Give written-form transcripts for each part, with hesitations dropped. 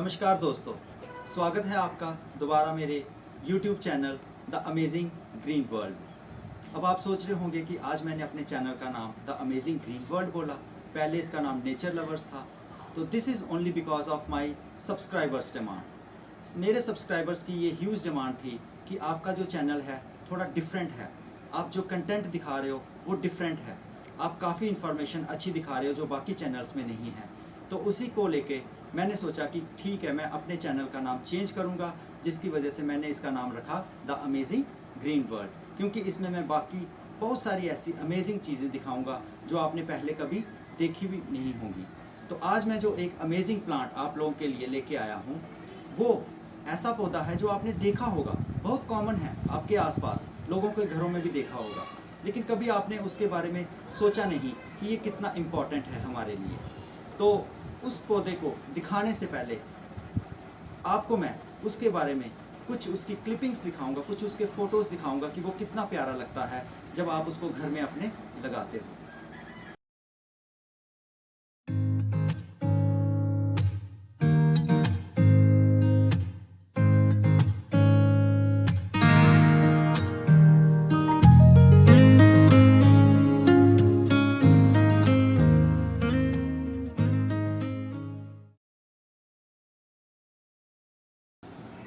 नमस्कार दोस्तों, स्वागत है आपका दोबारा मेरे YouTube channel the amazing green world. अब आप सोच रहे होंगे कि आज मैंने अपने चैनल का नाम द अमेजिंग ग्रीन वर्ल्ड बोला, पहले इसका नाम नेचर लवर्स था। तो this is only because of my subscribers demand. मेरे सब्सक्राइबर्स की ये ह्यूज डिमांड थी कि आपका जो चैनल है थोड़ा डिफरेंट है, आप जो कंटेंट दिखा रहे हो वो डिफरेंट है, आप काफ़ी इन्फॉर्मेशन अच्छी दिखा रहे हो जो बाकी चैनल्स में नहीं है। तो उसी को लेके मैंने सोचा कि ठीक है, मैं अपने चैनल का नाम चेंज करूंगा, जिसकी वजह से मैंने इसका नाम रखा द अमेजिंग ग्रीन वर्ल्ड, क्योंकि इसमें मैं बाकी बहुत सारी ऐसी अमेजिंग चीज़ें दिखाऊंगा जो आपने पहले कभी देखी भी नहीं होंगी। तो आज मैं जो एक अमेजिंग प्लांट आप लोगों के लिए लेके आया हूँ वो ऐसा पौधा है जो आपने देखा होगा, बहुत कॉमन है आपके आसपास, लोगों के घरों में भी देखा होगा, लेकिन कभी आपने उसके बारे में सोचा नहीं कि ये कितना इम्पोर्टेंट है हमारे लिए। तो उस पौधे को दिखाने से पहले आपको मैं उसके बारे में कुछ उसकी क्लिपिंग्स दिखाऊंगा, कुछ उसके फ़ोटोज़ दिखाऊंगा कि वो कितना प्यारा लगता है जब आप उसको घर में अपने लगाते हो।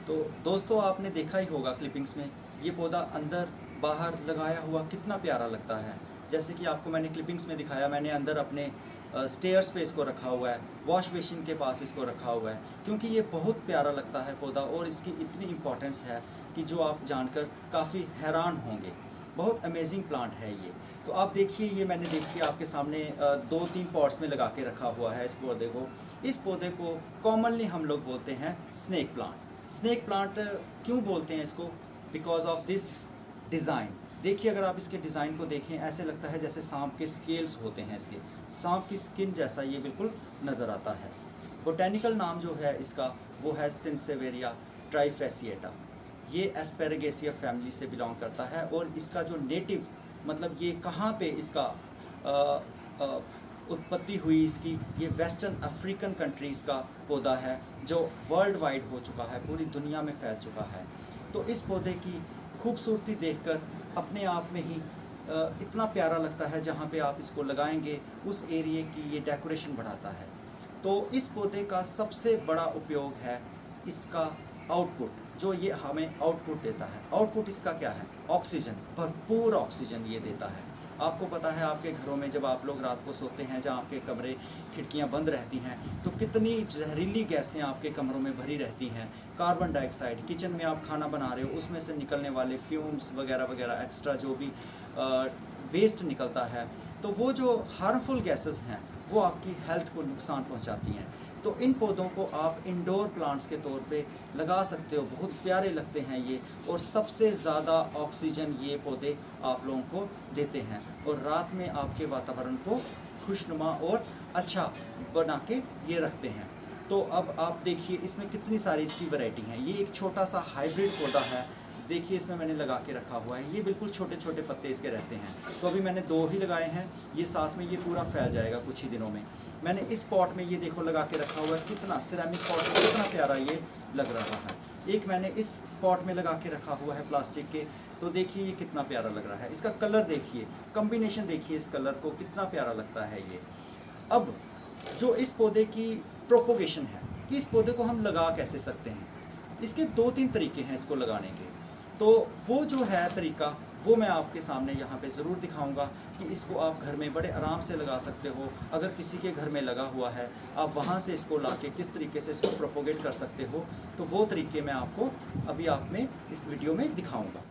तो दोस्तों, आपने देखा ही होगा क्लिपिंग्स में ये पौधा अंदर बाहर लगाया हुआ कितना प्यारा लगता है। जैसे कि आपको मैंने क्लिपिंग्स में दिखाया, मैंने अंदर अपने स्टेयर्स पे इसको रखा हुआ है, वॉश बेसिन के पास इसको रखा हुआ है, क्योंकि ये बहुत प्यारा लगता है पौधा और इसकी इतनी इम्पोर्टेंस है कि जो आप जानकर काफ़ी हैरान होंगे। बहुत अमेजिंग प्लांट है ये। तो आप देखिए, ये मैंने देखिए आपके सामने 2-3 पॉट्स में लगा के रखा हुआ है इस पौधे को। इस पौधे को कॉमनली हम लोग बोलते हैं स्नेक प्लांट। स्नेक प्लांट क्यों बोलते हैं इसको? Because of this design. देखिए, अगर आप इसके डिज़ाइन को देखें, ऐसे लगता है जैसे सांप के स्केल्स होते हैं, इसके सांप की स्किन जैसा ये बिल्कुल नज़र आता है। बोटेनिकल नाम जो है इसका वो है सिंसेवेरिया ट्राइफेसिएटा। ये एस्पेरेगेसिया फैमिली से बिलोंग करता है और इसका जो नेटिव मतलब ये कहाँ पे इसका उत्पत्ति हुई इसकी, ये वेस्टर्न अफ्रीकन कंट्रीज़ का पौधा है जो वर्ल्ड वाइड हो चुका है, पूरी दुनिया में फैल चुका है। तो इस पौधे की खूबसूरती देखकर अपने आप में ही इतना प्यारा लगता है, जहाँ पे आप इसको लगाएंगे उस एरिया की ये डेकोरेशन बढ़ाता है। तो इस पौधे का सबसे बड़ा उपयोग है इसका आउटपुट, जो ये हमें आउटपुट देता है। आउटपुट इसका क्या है? ऑक्सीजन, भरपूर ऑक्सीजन ये देता है। आपको पता है, आपके घरों में जब आप लोग रात को सोते हैं, जहाँ आपके कमरे खिड़कियाँ बंद रहती हैं, तो कितनी जहरीली गैसें आपके कमरों में भरी रहती हैं। कार्बन डाइऑक्साइड, किचन में आप खाना बना रहे हो उसमें से निकलने वाले फ्यूम्स वगैरह वगैरह, एक्स्ट्रा जो भी वेस्ट निकलता है, तो वो जो हार्मफुल गैसेस हैं वो आपकी हेल्थ को नुकसान पहुंचाती हैं। तो इन पौधों को आप इंडोर प्लांट्स के तौर पे लगा सकते हो, बहुत प्यारे लगते हैं ये, और सबसे ज़्यादा ऑक्सीजन ये पौधे आप लोगों को देते हैं और रात में आपके वातावरण को खुशनुमा और अच्छा बना के ये रखते हैं। तो अब आप देखिए इसमें कितनी सारी इसकी वैरायटी हैं। ये एक छोटा सा हाइब्रिड पौधा है, देखिए इसमें मैंने लगा के रखा हुआ है, ये बिल्कुल छोटे छोटे पत्ते इसके रहते हैं। तो अभी मैंने 2 ही लगाए हैं, ये साथ में ये पूरा फैल जाएगा कुछ ही दिनों में। मैंने इस पॉट में ये देखो लगा के रखा हुआ है, कितना सिरेमिक पॉट में कितना प्यारा ये लग रहा है। एक मैंने इस पॉट में लगा के रखा हुआ है प्लास्टिक के, तो देखिए ये कितना प्यारा लग रहा है। इसका कलर देखिए, कम्बिनेशन देखिए इस कलर को, कितना प्यारा लगता है ये। अब जो इस पौधे की प्रोपोगेशन है कि इस पौधे को हम लगा कैसे सकते हैं, इसके 2-3 तरीके हैं इसको लगाने के। तो वो जो है तरीका, वो मैं आपके सामने यहाँ पे ज़रूर दिखाऊंगा कि इसको आप घर में बड़े आराम से लगा सकते हो। अगर किसी के घर में लगा हुआ है, आप वहाँ से इसको लाके किस तरीके से इसको प्रोपोगेट कर सकते हो, तो वो तरीके मैं आपको अभी आप में इस वीडियो में दिखाऊंगा।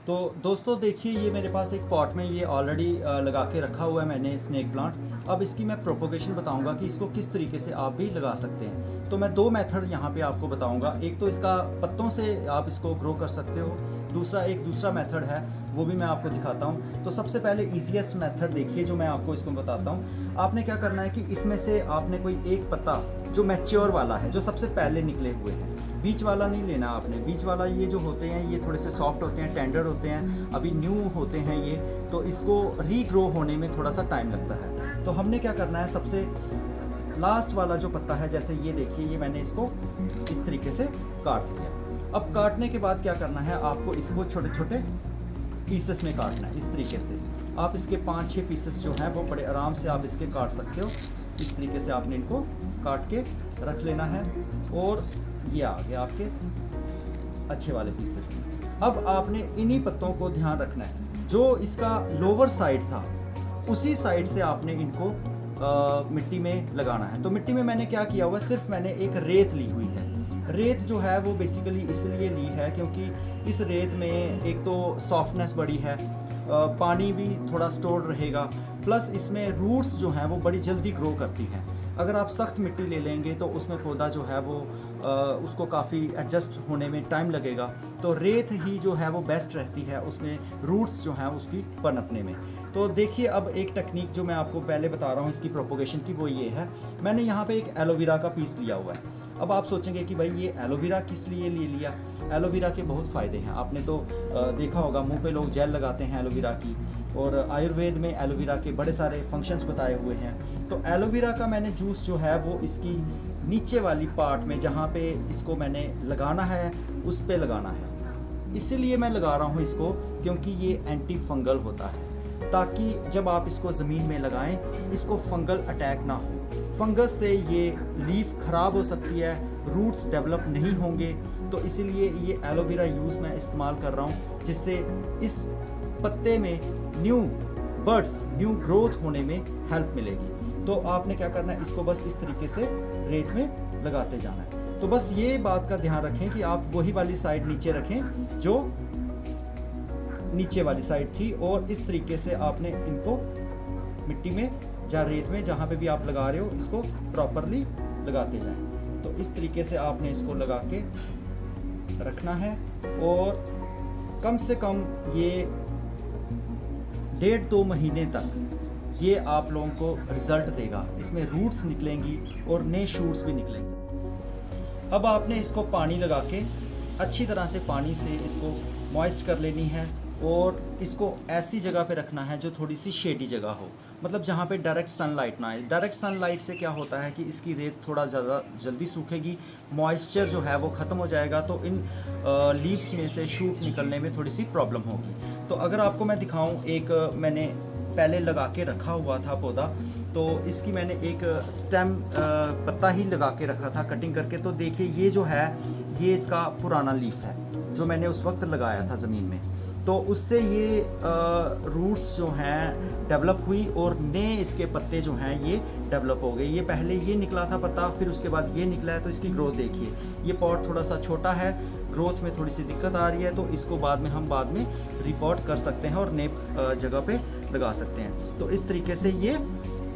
तो दोस्तों देखिए, ये मेरे पास एक पॉट में ये ऑलरेडी लगा के रखा हुआ है मैंने स्नेक प्लांट। अब इसकी मैं प्रोपोगेशन बताऊंगा कि इसको किस तरीके से आप भी लगा सकते हैं। तो मैं 2 मेथड यहाँ पे आपको बताऊंगा। एक तो इसका पत्तों से आप इसको ग्रो कर सकते हो, दूसरा मेथड है वो भी मैं आपको दिखाता हूँ। तो सबसे पहले ईजीएस्ट मेथड देखिए जो मैं आपको इसको बताता हूँ। आपने क्या करना है कि इसमें से आपने कोई एक पत्ता जो मैच्योर वाला है, जो सबसे पहले निकले हुए हैं, बीच वाला नहीं लेना आपने। बीच वाला ये जो होते हैं ये थोड़े से सॉफ्ट होते हैं, टेंडर होते हैं, अभी न्यू होते हैं ये, तो इसको रीग्रो होने में थोड़ा सा टाइम लगता है। तो हमने क्या करना है, सबसे लास्ट वाला जो पत्ता है, जैसे ये देखिए, ये मैंने इसको इस तरीके से काट लिया। अब काटने के बाद क्या करना है, आपको इसको छोटे छोटे पीसेस में काटना है। इस तरीके से आप इसके 5-6 पीसेस जो हैं वो बड़े आराम से आप इसके काट सकते हो। इस तरीके से आपने इनको काट के रख लेना है। और ये आ गया आपके अच्छे वाले पीसेस। अब आपने इन्हीं पत्तों को ध्यान रखना है, जो इसका लोअर साइड था उसी साइड से आपने इनको मिट्टी में लगाना है। तो मिट्टी में मैंने क्या किया हुआ, सिर्फ मैंने एक रेत ली हुई है। रेत जो है वो बेसिकली इसलिए ली है क्योंकि इस रेत में एक तो सॉफ्टनेस बड़ी है, पानी भी थोड़ा स्टोर रहेगा, प्लस इसमें रूट्स जो हैं वो बड़ी जल्दी ग्रो करती हैं। अगर आप सख्त मिट्टी ले लेंगे तो उसमें पौधा जो है वो उसको काफ़ी एडजस्ट होने में टाइम लगेगा। तो रेत ही जो है वो बेस्ट रहती है उसमें रूट्स जो हैं उसकी पनपने में। तो देखिए, अब एक टेक्निक जो मैं आपको पहले बता रहा हूँ इसकी प्रोपोगेशन की, वो ये है, मैंने यहाँ पे एक एलोवेरा का पीस लिया हुआ है। अब आप सोचेंगे कि भाई ये एलोवेरा किस लिए ले लिया। एलोवेरा के बहुत फ़ायदे हैं, आपने तो देखा होगा, मुंह पे लोग जेल लगाते हैं एलोवेरा की, और आयुर्वेद में एलोवेरा के बड़े सारे फंक्शंस बताए हुए हैं। तो एलोवेरा का मैंने जूस जो है वो इसकी नीचे वाली पार्ट में, जहाँ पे इसको मैंने लगाना है उस पे लगाना है। इसीलिए मैं लगा रहा हूँ इसको क्योंकि ये एंटी फंगल होता है, ताकि जब आप इसको ज़मीन में लगाएं इसको फंगल अटैक ना हो। फंगस से ये लीफ ख़राब हो सकती है, रूट्स डेवलप नहीं होंगे। तो इसीलिए ये एलोवेरा यूज़ मैं इस्तेमाल कर रहा हूँ, जिससे इस पत्ते में न्यू बर्ड्स, न्यू ग्रोथ होने में हेल्प मिलेगी। तो आपने क्या करना है, इसको बस इस तरीके से रेत में लगाते जाना है। तो बस ये बात का ध्यान रखें कि आप वही वाली साइड नीचे रखें जो नीचे वाली साइड थी, और इस तरीके से आपने इनको मिट्टी में या रेत में, जहाँ पे भी आप लगा रहे हो, इसको प्रॉपरली लगाते जाएं। तो इस तरीके से आपने इसको लगा के रखना है, और कम से कम ये 1.5-2 महीने तक ये आप लोगों को रिज़ल्ट देगा। इसमें रूट्स निकलेंगी और नए शूट्स भी निकलेंगे। अब आपने इसको पानी लगा के अच्छी तरह से पानी से इसको मॉइस्ट कर लेनी है, और इसको ऐसी जगह पे रखना है जो थोड़ी सी शेडी जगह हो, मतलब जहाँ पे डायरेक्ट सनलाइट ना आए। डायरेक्ट सनलाइट से क्या होता है कि इसकी रेत थोड़ा ज़्यादा जल्दी सूखेगी, मॉइस्चर जो है वो ख़त्म हो जाएगा, तो इन लीव्स में से शूट निकलने में थोड़ी सी प्रॉब्लम होगी। तो अगर आपको मैं दिखाऊं, एक मैंने पहले लगा के रखा हुआ था पौधा, तो इसकी मैंने एक स्टेम पत्ता ही लगा के रखा था कटिंग करके। तो देखिए, ये जो है ये इसका पुराना लीफ है जो मैंने उस वक्त लगाया था ज़मीन में। तो उससे ये रूट्स जो हैं डेवलप हुई, और नए इसके पत्ते जो हैं ये डेवलप हो गए। ये पहले ये निकला था पत्ता, फिर उसके बाद ये निकला है। तो इसकी ग्रोथ देखिए, ये पॉट थोड़ा सा छोटा है, ग्रोथ में थोड़ी सी दिक्कत आ रही है, तो इसको हम बाद में रिपोर्ट कर सकते हैं और नए जगह पे लगा सकते हैं। तो इस तरीके से ये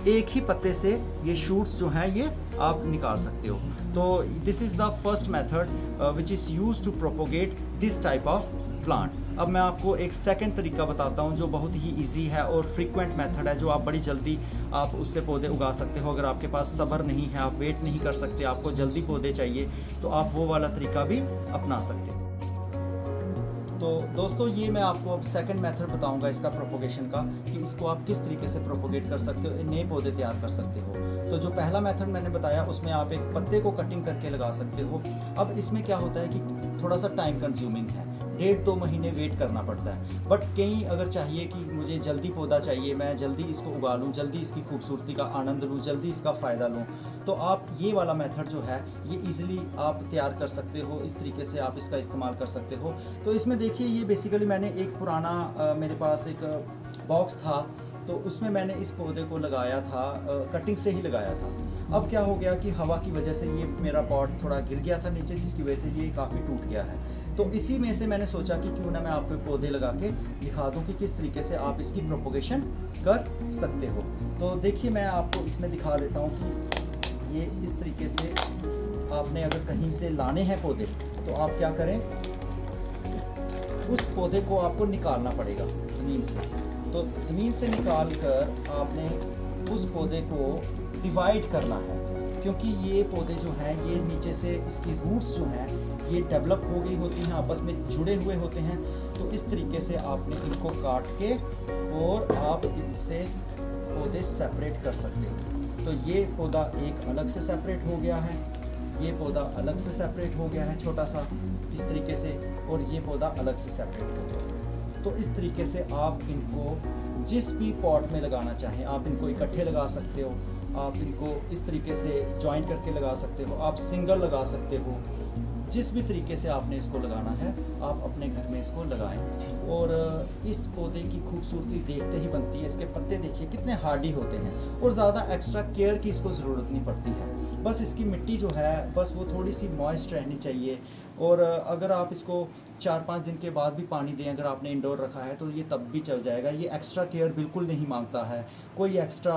एक ही पत्ते से ये शूट्स जो हैं ये आप निकाल सकते हो। तो this is the first method which is use to propagate this type of plant. अब मैं आपको एक सेकंड तरीका बताता हूँ जो बहुत ही इजी है और फ्रीक्वेंट मेथड है, जो आप बड़ी जल्दी आप उससे पौधे उगा सकते हो। अगर आपके पास सब्र नहीं है, आप वेट नहीं कर सकते, आपको जल्दी पौधे चाहिए, तो आप वो वाला तरीका भी अपना सकते हो। तो दोस्तों, ये मैं आपको अब सेकंड मेथड बताऊंगा इसका प्रोपोगेशन का, कि इसको आप किस तरीके से प्रोपोगेट कर सकते हो, नए पौधे तैयार कर सकते हो। तो जो पहला मेथड मैंने बताया उसमें आप एक पत्ते को कटिंग करके लगा सकते हो। अब इसमें क्या होता है कि थोड़ा सा टाइम कंज्यूमिंग है, 1.5-2 महीने वेट करना पड़ता है। बट कहीं अगर चाहिए कि मुझे जल्दी पौधा चाहिए, मैं जल्दी इसको उगा लूँ, जल्दी इसकी खूबसूरती का आनंद लूँ, जल्दी इसका फ़ायदा लूँ, तो आप ये वाला मेथड जो है ये इजीली आप तैयार कर सकते हो। इस तरीके से आप इसका इस्तेमाल कर सकते हो। तो इसमें देखिए, ये बेसिकली मैंने एक पुराना मेरे पास एक बॉक्स था, तो उसमें मैंने इस पौधे को लगाया था, कटिंग से ही लगाया था। अब क्या हो गया कि हवा की वजह से ये मेरा पॉट थोड़ा गिर गया था नीचे, जिसकी वजह से ये काफ़ी टूट गया है। तो इसी में से मैंने सोचा कि क्यों ना मैं आपको पौधे लगा के दिखा दूं कि किस तरीके से आप इसकी प्रोपोगेशन कर सकते हो। तो देखिए, मैं आपको इसमें दिखा देता हूं कि ये इस तरीके से आपने अगर कहीं से लाने हैं पौधे, तो आप क्या करें, उस पौधे को आपको निकालना पड़ेगा ज़मीन से। तो ज़मीन से निकाल कर आपने उस पौधे को डिवाइड करना है, क्योंकि ये पौधे जो हैं ये नीचे से इसकी रूट्स जो हैं ये डेवलप हो गई होती हैं, आपस में जुड़े हुए होते हैं। तो इस तरीके से आपने इनको काट के और आप इनसे पौधे सेपरेट कर सकते हो। तो ये पौधा एक अलग से सेपरेट हो गया है, ये पौधा अलग से सेपरेट हो गया है छोटा सा इस तरीके से, और ये पौधा अलग से सेपरेट हो गया। तो इस तरीके से आप इनको जिस भी पॉट में लगाना चाहें, आप इनको इकट्ठे लगा सकते हो, आप इनको इस तरीके से जॉइंट करके लगा सकते हो, आप सिंगल लगा सकते हो। जिस भी तरीके से आपने इसको लगाना है आप अपने घर में इसको लगाएं। और इस पौधे की खूबसूरती देखते ही बनती है। इसके पत्ते देखिए कितने हार्डी होते हैं और ज़्यादा एक्स्ट्रा केयर की इसको ज़रूरत नहीं पड़ती है। बस इसकी मिट्टी जो है बस वो थोड़ी सी मॉइस्ट रहनी चाहिए। और अगर आप इसको 4-5 दिन के बाद भी पानी दें, अगर आपने इंडोर रखा है तो ये तब भी चल जाएगा। ये एक्स्ट्रा केयर बिल्कुल नहीं मांगता है, कोई एक्स्ट्रा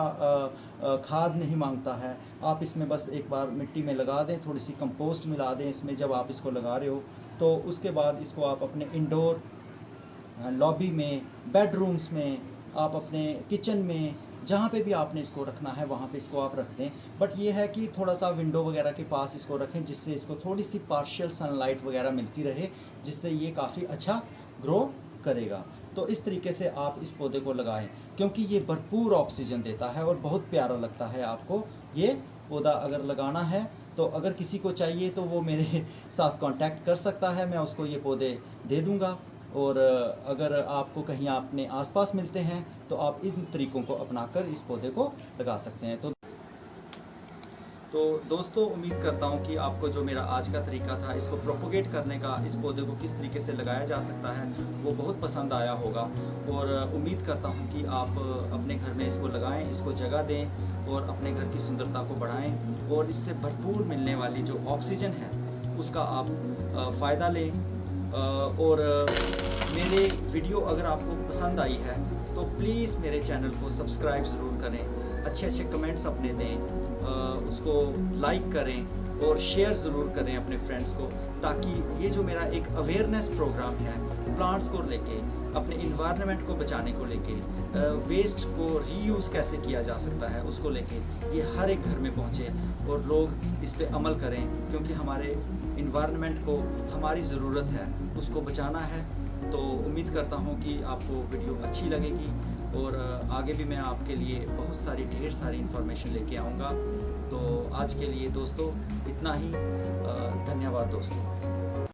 खाद नहीं मांगता है। आप इसमें बस एक बार मिट्टी में लगा दें, थोड़ी सी कंपोस्ट मिला दें इसमें जब आप इसको लगा रहे हो, तो उसके बाद इसको आप अपने इंडोर लॉबी में, बेडरूम्स में, आप अपने किचन में, जहाँ पे भी आपने इसको रखना है वहाँ पे इसको आप रख दें। बट ये है कि थोड़ा सा विंडो वगैरह के पास इसको रखें, जिससे इसको थोड़ी सी पार्शियल सनलाइट वगैरह मिलती रहे, जिससे ये काफ़ी अच्छा ग्रो करेगा। तो इस तरीके से आप इस पौधे को लगाएं, क्योंकि ये भरपूर ऑक्सीजन देता है और बहुत प्यारा लगता है आपको ये पौधा। अगर लगाना है तो अगर किसी को चाहिए तो वो मेरे साथ कांटेक्ट कर सकता है, मैं उसको ये पौधे दे दूँगा। और अगर आपको कहीं अपने आसपास मिलते हैं तो आप इन तरीक़ों को अपनाकर इस पौधे को लगा सकते हैं। तो दोस्तों, उम्मीद करता हूँ कि आपको जो मेरा आज का तरीका था इसको प्रोपोगेट करने का, इस पौधे को किस तरीके से लगाया जा सकता है, वो बहुत पसंद आया होगा। और उम्मीद करता हूँ कि आप अपने घर में इसको लगाएं, इसको जगह दें और अपने घर की सुंदरता को बढ़ाएं, और इससे भरपूर मिलने वाली जो ऑक्सीजन है उसका आप फ़ायदा लें। और मेरे वीडियो अगर आपको पसंद आई है तो प्लीज़ मेरे चैनल को सब्सक्राइब ज़रूर करें, अच्छे अच्छे कमेंट्स अपने दें, उसको लाइक करें और शेयर ज़रूर करें अपने फ्रेंड्स को, ताकि ये जो मेरा एक अवेयरनेस प्रोग्राम है प्लांट्स को लेके, अपने इन्वायरमेंट को बचाने को लेके, वेस्ट को रीयूज़ कैसे किया जा सकता है उसको लेके, ये हर एक घर में पहुँचे और लोग इस पे अमल करें, क्योंकि हमारे इन्वायरमेंट को हमारी ज़रूरत है, उसको बचाना है। तो उम्मीद करता हूँ कि आपको वीडियो अच्छी लगेगी और आगे भी मैं आपके लिए बहुत सारी ढेर सारी इन्फॉर्मेशन लेके आऊँगा। तो आज के लिए दोस्तों इतना ही। धन्यवाद दोस्तों।